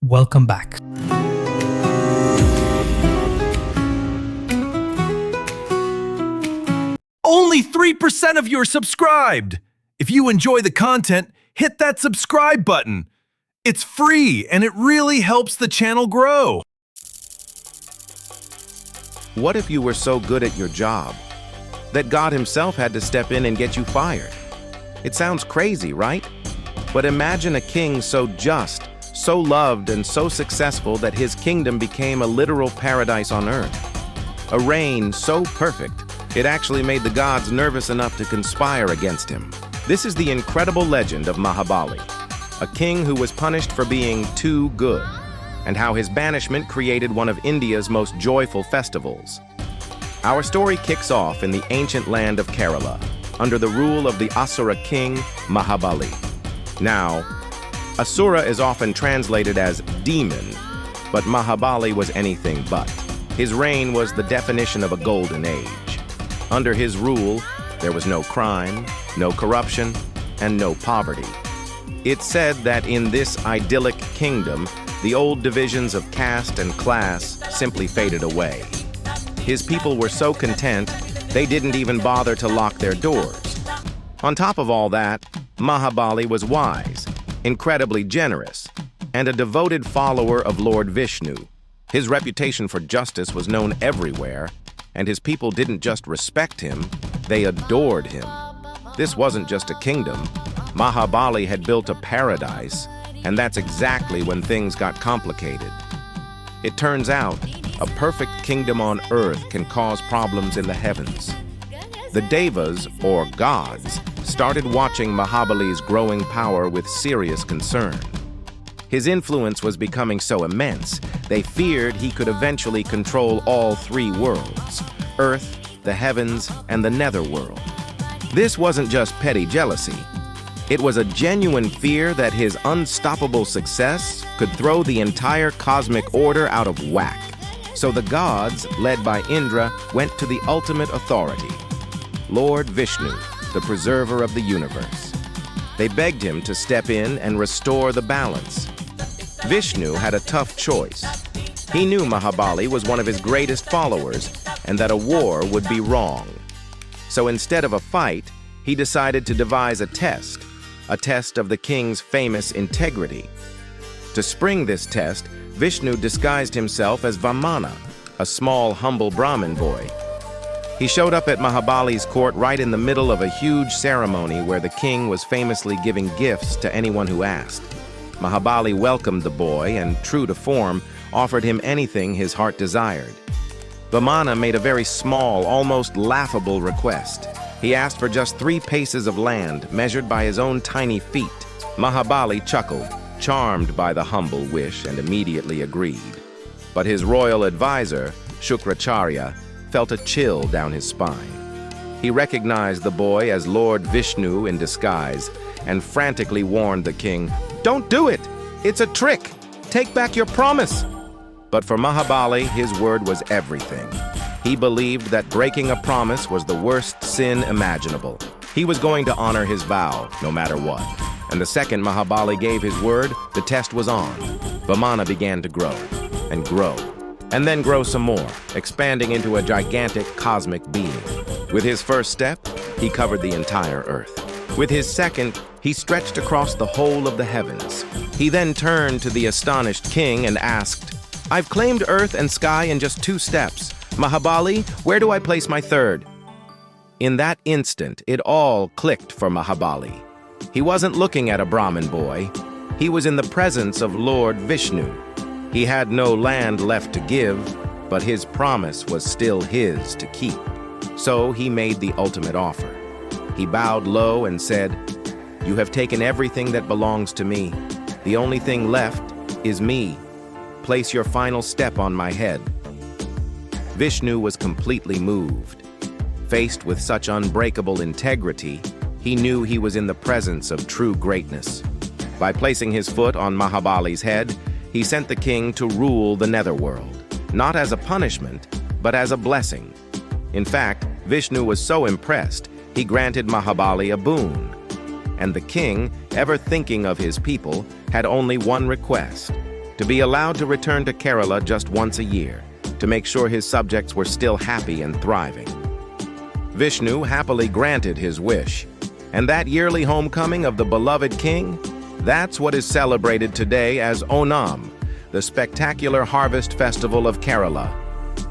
Welcome back. Only 3% of you are subscribed. If you enjoy the content, hit that subscribe button. It's free and it really helps the channel grow. What if you were so good at your job that God Himself had to step in and get you fired? It sounds crazy, right? But imagine a king so just, so loved, and so successful that his kingdom became a literal paradise on earth. A reign so perfect, it actually made the gods nervous enough to conspire against him. This is the incredible legend of Mahabali, a king who was punished for being too good, and how his banishment created one of India's most joyful festivals. Our story kicks off in the ancient land of Kerala, under the rule of the Asura king Mahabali. Now, Asura is often translated as demon, but Mahabali was anything but. His reign was the definition of a golden age. Under his rule, there was no crime, no corruption, and no poverty. It's said that in this idyllic kingdom, the old divisions of caste and class simply faded away. His people were so content, they didn't even bother to lock their doors. On top of all that, Mahabali was wise, incredibly generous, and a devoted follower of Lord Vishnu. His reputation for justice was known everywhere, and his people didn't just respect him, they adored him. This wasn't just a kingdom. Mahabali had built a paradise, and that's exactly when things got complicated. It turns out, a perfect kingdom on earth can cause problems in the heavens. The Devas, or gods, started watching Mahabali's growing power with serious concern. His influence was becoming so immense, they feared he could eventually control all three worlds: Earth, the heavens, and the netherworld. This wasn't just petty jealousy. It was a genuine fear that his unstoppable success could throw the entire cosmic order out of whack. So the gods, led by Indra, went to the ultimate authority, Lord Vishnu, the preserver of the universe. They begged him to step in and restore the balance. Vishnu had a tough choice. He knew Mahabali was one of his greatest followers and that a war would be wrong. So instead of a fight, he decided to devise a test of the king's famous integrity. To spring this test, Vishnu disguised himself as Vamana, a small, humble Brahmin boy. He showed up at Mahabali's court right in the middle of a huge ceremony where the king was famously giving gifts to anyone who asked. Mahabali welcomed the boy and, true to form, offered him anything his heart desired. Vamana made a very small, almost laughable request. He asked for just 3 paces of land, measured by his own tiny feet. Mahabali chuckled, charmed by the humble wish, and immediately agreed. But his royal advisor, Shukracharya, felt a chill down his spine. He recognized the boy as Lord Vishnu in disguise and frantically warned the king, "Don't do it! It's a trick! Take back your promise!" But for Mahabali, his word was everything. He believed that breaking a promise was the worst sin imaginable. He was going to honor his vow, no matter what. And the second Mahabali gave his word, the test was on. Vamana began to grow, and then grow some more, expanding into a gigantic cosmic being. With his first step, he covered the entire earth. With his second, he stretched across the whole of the heavens. He then turned to the astonished king and asked, "I've claimed earth and sky in just 2 steps. Mahabali, where do I place my third?" In that instant, it all clicked for Mahabali. He wasn't looking at a Brahmin boy. He was in the presence of Lord Vishnu. He had no land left to give, but his promise was still his to keep. So he made the ultimate offer. He bowed low and said, "You have taken everything that belongs to me. The only thing left is me. Place your final step on my head." Vishnu was completely moved. Faced with such unbreakable integrity, he knew he was in the presence of true greatness. By placing his foot on Mahabali's head, he sent the king to rule the netherworld, not as a punishment, but as a blessing. In fact, Vishnu was so impressed, he granted Mahabali a boon. And the king, ever thinking of his people, had only one request: to be allowed to return to Kerala just once a year, to make sure his subjects were still happy and thriving. Vishnu happily granted his wish, and that yearly homecoming of the beloved king, that's what is celebrated today as Onam, the spectacular harvest festival of Kerala.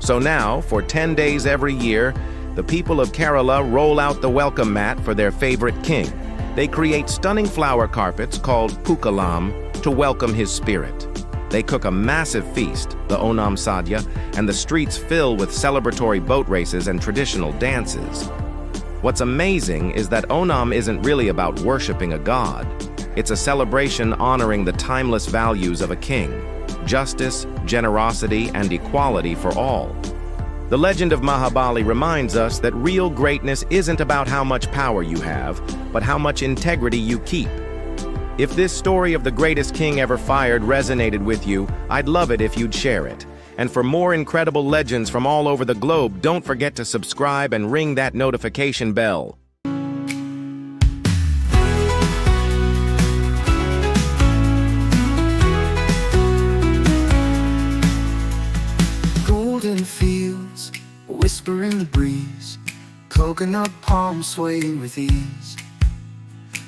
So now, for 10 days every year, the people of Kerala roll out the welcome mat for their favorite king. They create stunning flower carpets called Pookalam to welcome his spirit. They cook a massive feast, the Onam Sadhya, and the streets fill with celebratory boat races and traditional dances. What's amazing is that Onam isn't really about worshiping a god. It's a celebration honoring the timeless values of a king: justice, generosity, and equality for all. The legend of Mahabali reminds us that real greatness isn't about how much power you have, but how much integrity you keep. If this story of the greatest king ever fired resonated with you, I'd love it if you'd share it. And for more incredible legends from all over the globe, don't forget to subscribe and ring that notification bell. Golden fields, whisper in the breeze, coconut palms swaying with ease.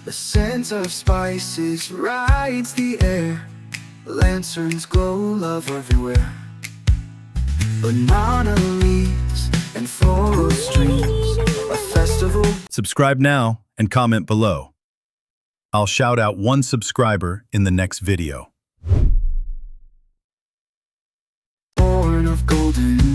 The scent of spices rides the air, lanterns glow love everywhere. Banana leaves and floral streams, a festival. Subscribe now and comment below. I'll shout out one subscriber in the next video. Born of golden